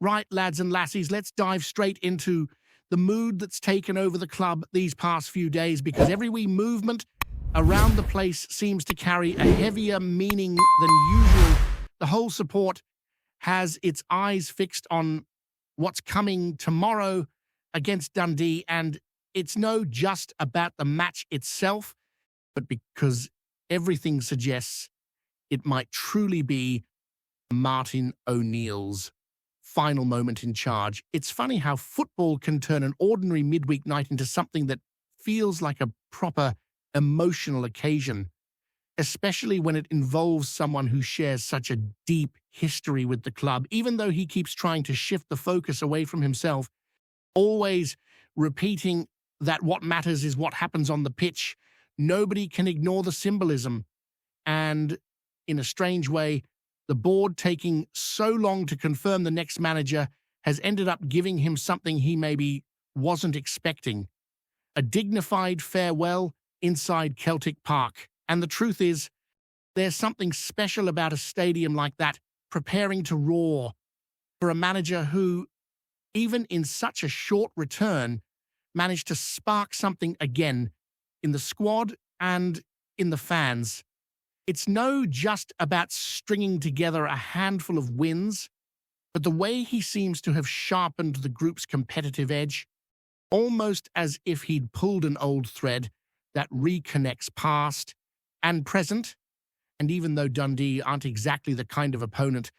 Right, lads and lassies, let's dive straight into the mood that's taken over the club these past few days, because every wee movement around the place seems to carry a heavier meaning than usual. The whole support has its eyes fixed on what's coming tomorrow against Dundee, and it's no just about the match itself, but because everything suggests it might truly be Martin O'Neill's final moment in charge. It's funny how football can turn an ordinary midweek night into something that feels like a proper emotional occasion, especially when it involves someone who shares such a deep history with the club. Even though he keeps trying to shift the focus away from himself, always repeating that what matters is what happens on the pitch, nobody can ignore the symbolism. And in a strange way, the board taking so long to confirm the next manager has ended up giving him something he maybe wasn't expecting: a dignified farewell inside Celtic Park. And the truth is, there's something special about a stadium like that preparing to roar for a manager who, even in such a short return, managed to spark something again in the squad and in the fans. It's no just about stringing together a handful of wins, but the way he seems to have sharpened the group's competitive edge, almost as if he'd pulled an old thread that reconnects past and present. And even though Dundee aren't exactly the kind of opponent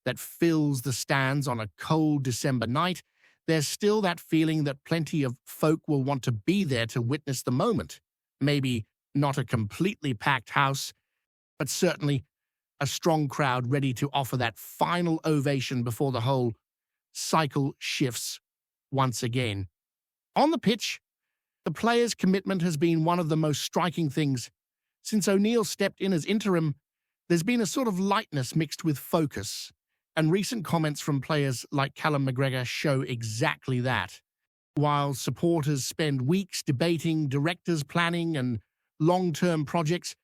that fills the stands on a cold December night, there's still that feeling that plenty of folk will want to be there to witness the moment. Maybe not a completely packed house, but certainly a strong crowd ready to offer that final ovation before the whole cycle shifts once again. On the pitch, the players' commitment has been one of the most striking things. Since O'Neill stepped in as interim, there's been a sort of lightness mixed with focus, and recent comments from players like Callum McGregor show exactly that. While supporters spend weeks debating directors' planning and long-term projects,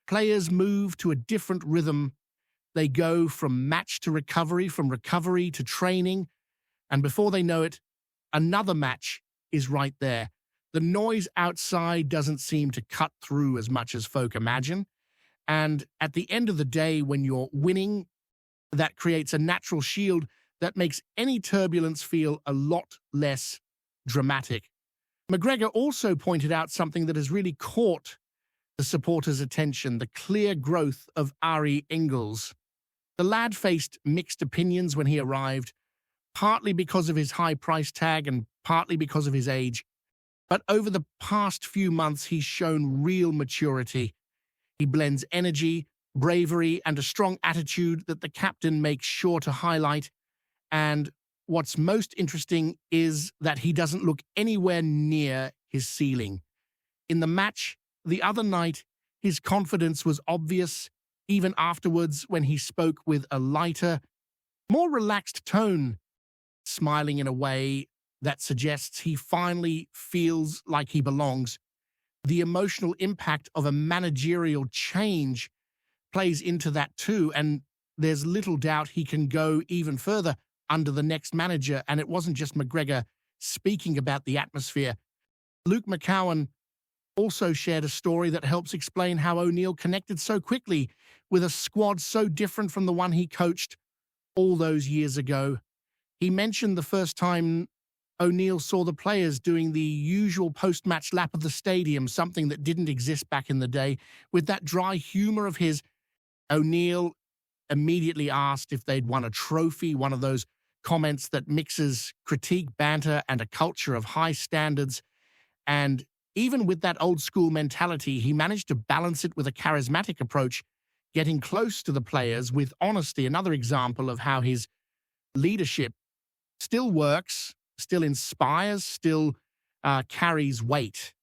players move to a different rhythm. They go from match to recovery, from recovery to training, and before they know it, another match is right there. The noise outside doesn't seem to cut through as much as folk imagine, and at the end of the day, when you're winning, that creates a natural shield that makes any turbulence feel a lot less dramatic. McGregor also pointed out something that has really caught the supporters' attention: the clear growth of Ari Ingles. The lad faced mixed opinions when he arrived, partly because of his high price tag and partly because of his age. But over the past few months, he's shown real maturity. He blends energy, bravery, and a strong attitude that the captain makes sure to highlight. And what's most interesting is that he doesn't look anywhere near his ceiling. In the match the other night, his confidence was obvious, even afterwards when he spoke with a lighter, more relaxed tone, smiling in a way that suggests he finally feels like he belongs. The emotional impact of a managerial change plays into that too, and there's little doubt he can go even further under the next manager. And it wasn't just McGregor speaking about the atmosphere. Luke McCowan also shared a story that helps explain how O'Neill connected so quickly with a squad so different from the one he coached all those years ago. He mentioned the first time O'Neill saw the players doing the usual post-match lap of the stadium, something that didn't exist back in the day. With that dry humor of his, O'Neill immediately asked if they'd won a trophy, one of those comments that mixes critique, banter, and a culture of high standards. And even with that old-school mentality, he managed to balance it with a charismatic approach, getting close to the players with honesty. Another example of how his leadership still works, still inspires, still carries weight.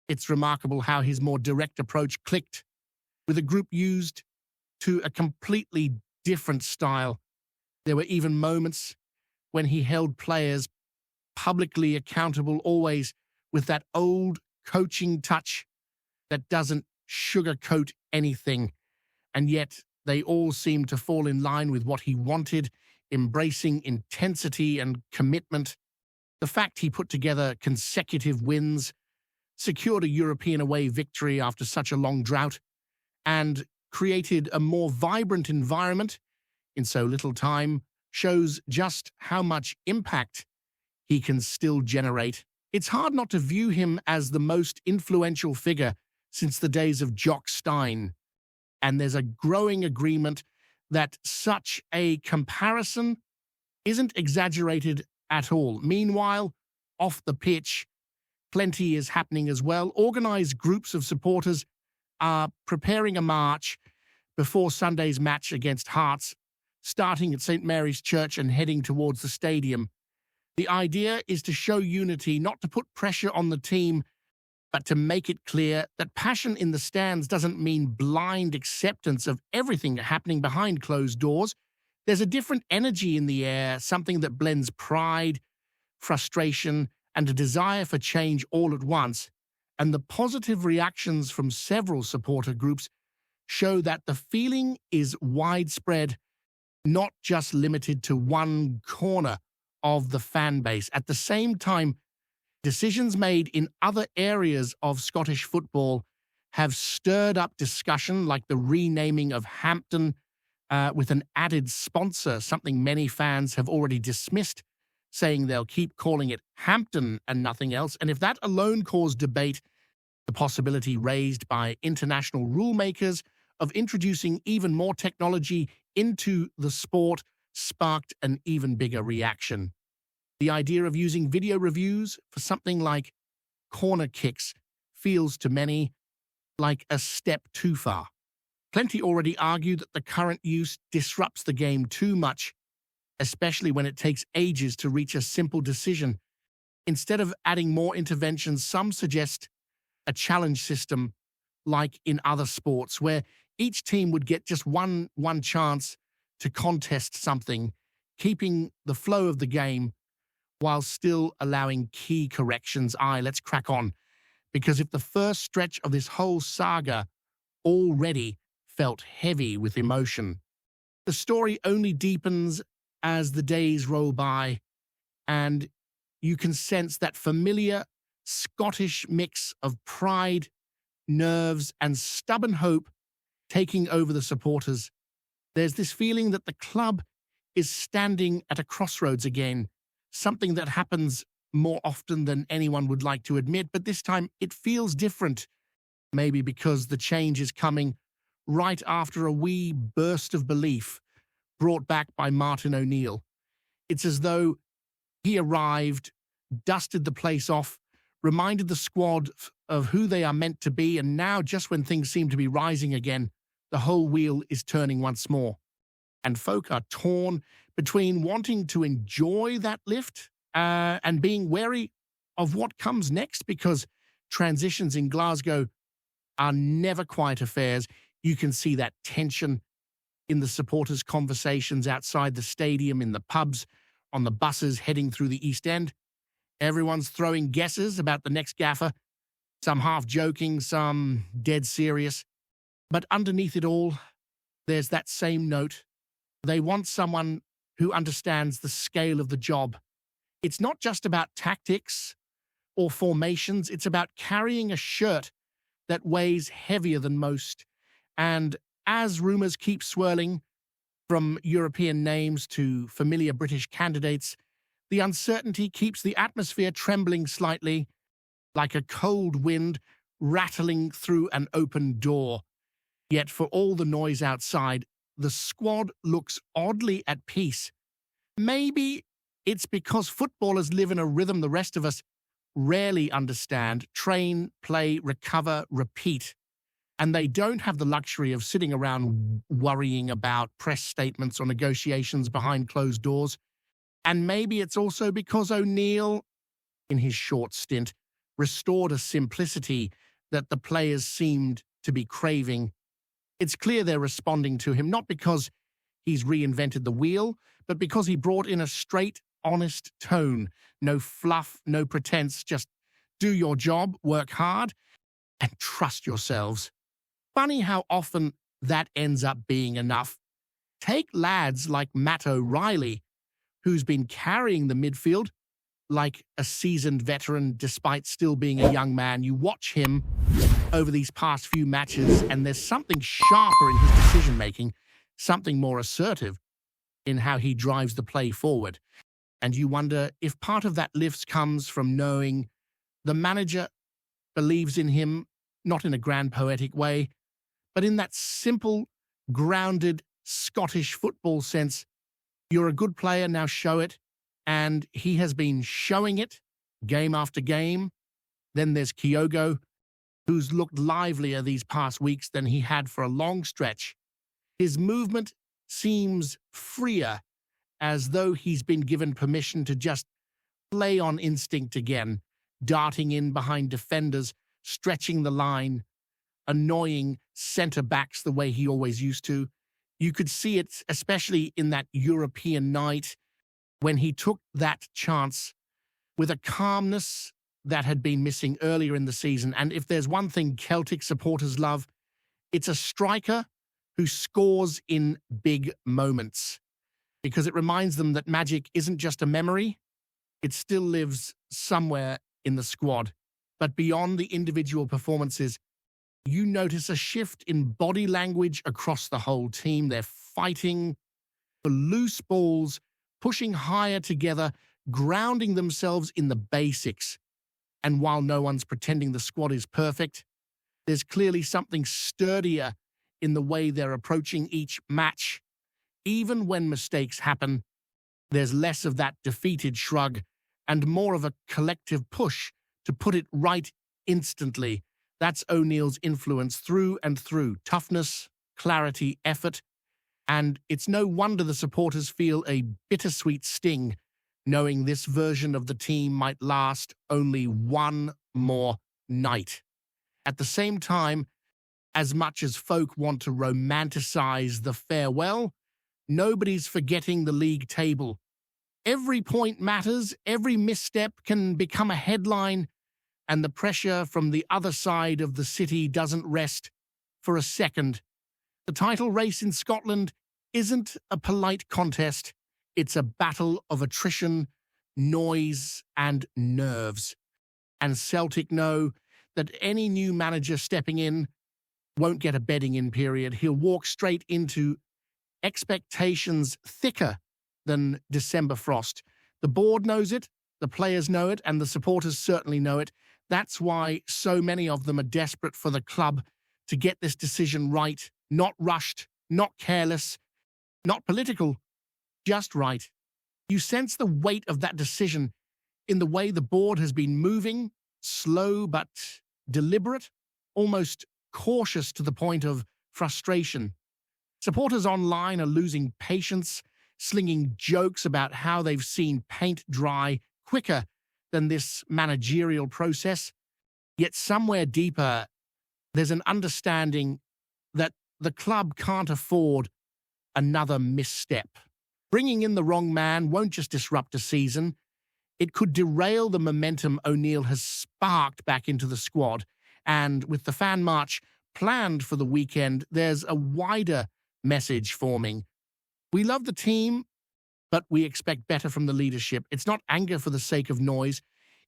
It's remarkable how his more direct approach clicked with a group used to a completely different style. There were even moments when he held players publicly accountable, always with that old coaching touch that doesn't sugarcoat anything. And yet they all seemed to fall in line with what he wanted embracing intensity and commitment. The fact he put together consecutive wins, secured a European away victory after such a long drought, and created a more vibrant environment in so little time shows just how much impact he can still generate. It's hard not to view him as the most influential figure since the days of Jock Stein, and there's a growing agreement that such a comparison isn't exaggerated at all. Meanwhile, off the pitch, plenty is happening as well. Organized groups of supporters are preparing a march before Sunday's match against Hearts, starting at St. Mary's Church and heading towards the stadium. The idea is to show unity, not to put pressure on the team, but to make it clear that passion in the stands doesn't mean blind acceptance of everything happening behind closed doors. There's a different energy in the air, something that blends pride, frustration, and a desire for change all at once. And the positive reactions from several supporter groups show that the feeling is widespread, not just limited to one corner of the fan base. At the same time, decisions made in other areas of Scottish football have stirred up discussion, like the renaming of Hampden with an added sponsor, something many fans have already dismissed, saying they'll keep calling it Hampton and nothing else. And if that alone caused debate, the possibility raised by international rulemakers of introducing even more technology into the sport sparked an even bigger reaction. The idea of using video reviews for something like corner kicks feels to many like a step too far. Plenty already argue that the current use disrupts the game too much, especially when it takes ages to reach a simple decision. Instead of adding more interventions, some suggest a challenge system like in other sports, where each team would get just one chance to contest something, keeping the flow of the game while still allowing key corrections. Let's crack on, because if the first stretch of this whole saga already felt heavy with emotion, the story only deepens as the days roll by, and you can sense that familiar Scottish mix of pride, nerves, and stubborn hope taking over the supporters. There's this feeling that the club is standing at a crossroads again, something that happens more often than anyone would like to admit, but this time it feels different, maybe because the change is coming right after a wee burst of belief brought back by Martin O'Neill. It's as though he arrived, dusted the place off, reminded the squad of who they are meant to be, and now, just when things seem to be rising again, the whole wheel is turning once more. And folk are torn between wanting to enjoy that lift and being wary of what comes next, because transitions in Glasgow are never quiet affairs. You can see that tension in the supporters' conversations outside the stadium, in the pubs, on the buses heading through the East End. Everyone's throwing guesses about the next gaffer, some half joking, some dead serious. But underneath it all, there's that same note. They want someone who understands the scale of the job. It's not just about tactics or formations, it's about carrying a shirt that weighs heavier than most. And as rumours keep swirling, from European names to familiar British candidates, the uncertainty keeps the atmosphere trembling slightly, like a cold wind rattling through an open door. Yet for all the noise outside, the squad looks oddly at peace. Maybe it's because footballers live in a rhythm the rest of us rarely understand: train, play, recover, repeat. And they don't have the luxury of sitting around worrying about press statements or negotiations behind closed doors. And maybe it's also because O'Neill, in his short stint, restored a simplicity that the players seemed to be craving. It's clear they're responding to him, not because he's reinvented the wheel, but because he brought in a straight, honest tone. No fluff, no pretense, just do your job, work hard, and trust yourselves. Funny how often that ends up being enough. Take lads like Matt O'Reilly, who's been carrying the midfield like a seasoned veteran despite still being a young man. You watch him over these past few matches, and there's something sharper in his decision-making, something more assertive in how he drives the play forward. And you wonder if part of that lift comes from knowing the manager believes in him, not in a grand poetic way, but in that simple, grounded Scottish football sense. You're a good player, now show it. And he has been showing it game after game. Then there's Kyogo, who's looked livelier these past weeks than he had for a long stretch. His movement seems freer, as though he's been given permission to just play on instinct again, darting in behind defenders, stretching the line, annoying centre-backs the way he always used to. You could see it, especially in that European night, when he took that chance with a calmness that had been missing earlier in the season. And if there's one thing Celtic supporters love, it's a striker who scores in big moments, because it reminds them that magic isn't just a memory, it still lives somewhere in the squad. But beyond the individual performances, you notice a shift in body language across the whole team. They're fighting for loose balls, pushing higher together, grounding themselves in the basics. And while no one's pretending the squad is perfect, there's clearly something sturdier in the way they're approaching each match. Even when mistakes happen, there's less of that defeated shrug and more of a collective push to put it right instantly. That's O'Neill's influence through and through. Toughness, clarity, effort. And it's no wonder the supporters feel a bittersweet sting, knowing this version of the team might last only one more night. At the same time, as much as folk want to romanticize the farewell, nobody's forgetting the league table. Every point matters, every misstep can become a headline, and the pressure from the other side of the city doesn't rest for a second. The title race in Scotland isn't a polite contest. It's a battle of attrition, noise, and nerves. And Celtic know that any new manager stepping in won't get a bedding-in period. He'll walk straight into expectations thicker than December frost. The board knows it, the players know it, and the supporters certainly know it. That's why so many of them are desperate for the club to get this decision right, not rushed, not careless, not political, just right. You sense the weight of that decision in the way the board has been moving, slow but deliberate, almost cautious to the point of frustration. Supporters online are losing patience, slinging jokes about how they've seen paint dry quicker than this managerial process. Yet somewhere deeper, there's an understanding that the club can't afford another misstep. Bringing in the wrong man won't just disrupt a season, it could derail the momentum O'Neill has sparked back into the squad. And with the fan march planned for the weekend, there's a wider message forming. We love the team, but we expect better from the leadership. It's not anger for the sake of noise.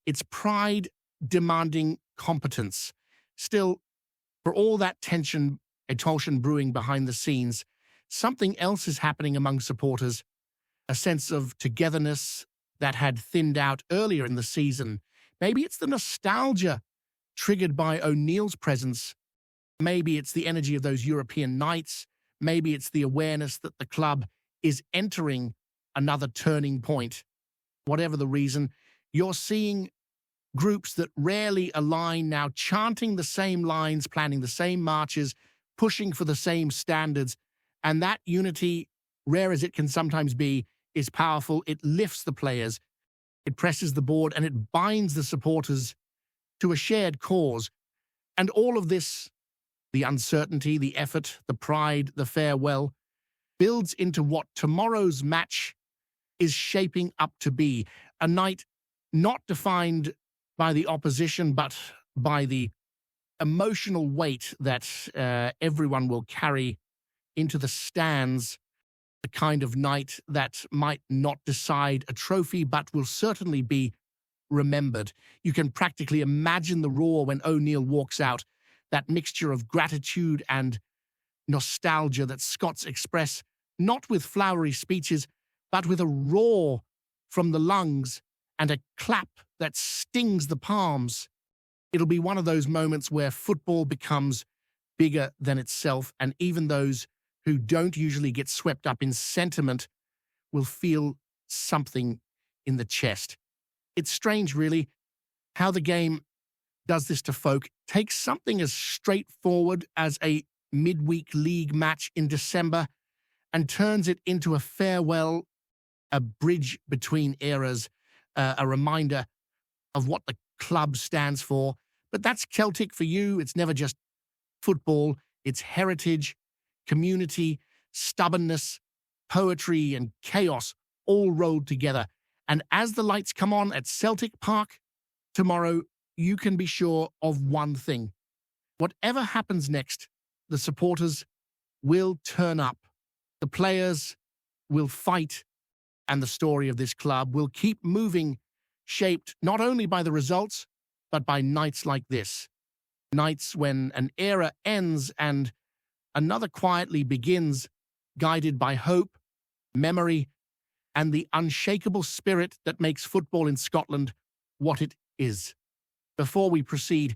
It's pride demanding competence. Still, for all that tension, expulsion brewing behind the scenes, something else is happening among supporters, a sense of togetherness that had thinned out earlier in the season. Maybe it's the nostalgia triggered by O'Neill's presence. Maybe it's the energy of those European nights. Maybe it's the awareness that the club is entering another turning point. Whatever the reason, you're seeing groups that rarely align now chanting the same lines, planning the same marches, pushing for the same standards. And that unity, rare as it can sometimes be, is powerful. It lifts the players, it presses the board, and it binds the supporters to a shared cause. And all of this, the uncertainty, the effort, the pride, the farewell, builds into what tomorrow's match is shaping up to be. A night not defined by the opposition, but by the emotional weight that everyone will carry into the stands the kind of night that might not decide a trophy but will certainly be remembered. You can practically imagine the roar when O'Neill walks out, that mixture of gratitude and nostalgia that Scots express not with flowery speeches, but with a roar from the lungs and a clap that stings the palms. It'll be one of those moments where football becomes bigger than itself, and even those who don't usually get swept up in sentiment will feel something in the chest. It's strange, really, how the game does this to folk. Takes something as straightforward as a midweek league match in December and turns it into a farewell, a bridge between eras, a reminder of what the club stands for. But that's Celtic for you. It's never just football. It's heritage, community, stubbornness, poetry, and chaos all rolled together. And as the lights come on at Celtic Park tomorrow, you can be sure of one thing. Whatever happens next, the supporters will turn up. The players will fight, and the story of this club will keep moving, shaped not only by the results, but by nights like this. Nights when an era ends and another quietly begins, guided by hope, memory, and the unshakable spirit that makes football in Scotland what it is. Before we proceed,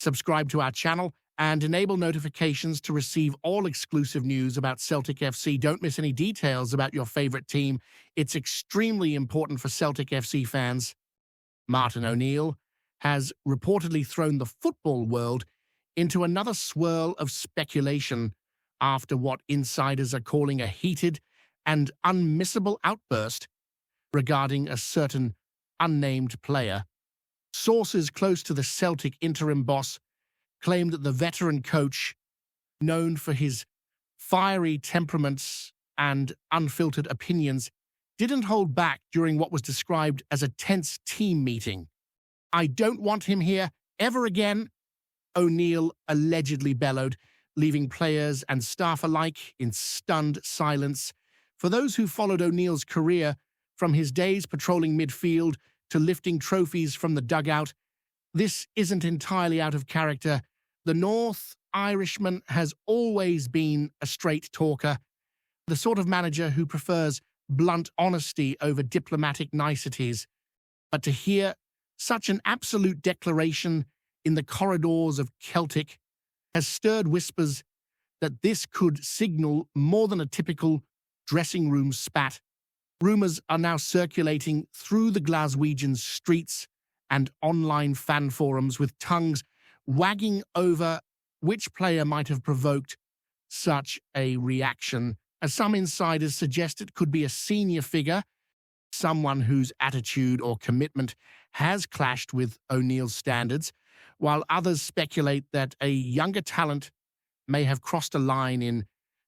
subscribe to our channel and enable notifications to receive all exclusive news about Celtic FC. Don't miss any details about your favorite team. It's extremely important for Celtic FC fans. Martin O'Neill has reportedly thrown the football world into another swirl of speculation after what insiders are calling a heated and unmissable outburst regarding a certain unnamed player. Sources close to the Celtic interim boss claimed that the veteran coach, known for his fiery temperaments and unfiltered opinions, didn't hold back during what was described as a tense team meeting. "I don't want him here ever again," O'Neill allegedly bellowed, leaving players and staff alike in stunned silence. For those who followed O'Neill's career, from his days patrolling midfield to lifting trophies from the dugout, this isn't entirely out of character. The North Irishman has always been a straight talker, the sort of manager who prefers blunt honesty over diplomatic niceties. But to hear such an absolute declaration in the corridors of Celtic has stirred whispers that this could signal more than a typical dressing room spat. Rumours are now circulating through the Glaswegian streets and online fan forums, with tongues wagging over which player might have provoked such a reaction, as some insiders suggest it could be a senior figure, someone whose attitude or commitment has clashed with O'Neill's standards, while others speculate that a younger talent may have crossed a line in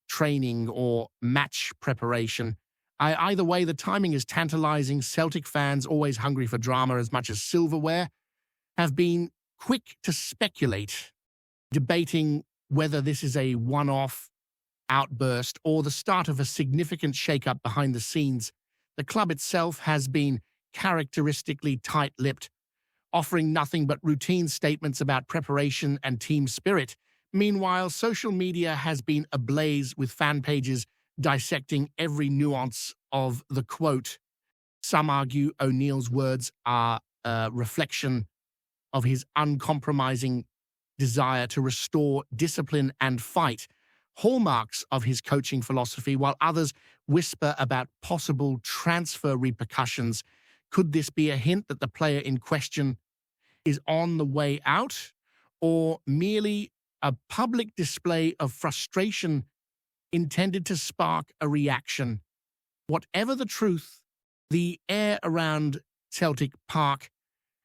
training or match preparation. Either way, the timing is tantalizing. Celtic fans, always hungry for drama as much as silverware, have been quick to speculate, debating whether this is a one-off outburst or the start of a significant shake-up behind the scenes. The club itself has been characteristically tight-lipped, offering nothing but routine statements about preparation and team spirit. Meanwhile, social media has been ablaze with fan pages dissecting every nuance of the quote. Some argue O'Neill's words are a reflection of his uncompromising desire to restore discipline and fight, hallmarks of his coaching philosophy, while others whisper about possible transfer repercussions. Could this be a hint that the player in question is on the way out, or merely a public display of frustration intended to spark a reaction? Whatever the truth, the air around Celtic Park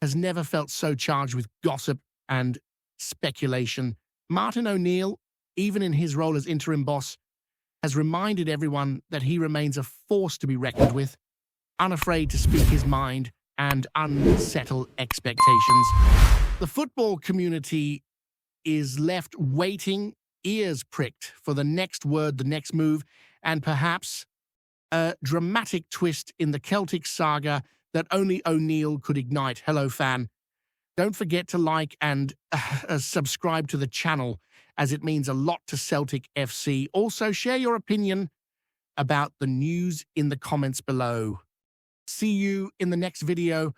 has never felt so charged with gossip and speculation. Martin O'Neill, even in his role as interim boss, has reminded everyone that he remains a force to be reckoned with, unafraid to speak his mind and unsettle expectations. The football community is left waiting, ears pricked, for the next word, the next move, and perhaps a dramatic twist in the Celtic saga that only O'Neill could ignite. Hello, fan. Don't forget to like and subscribe to the channel, as it means a lot to Celtic FC. Also, share your opinion about the news in the comments below. See you in the next video.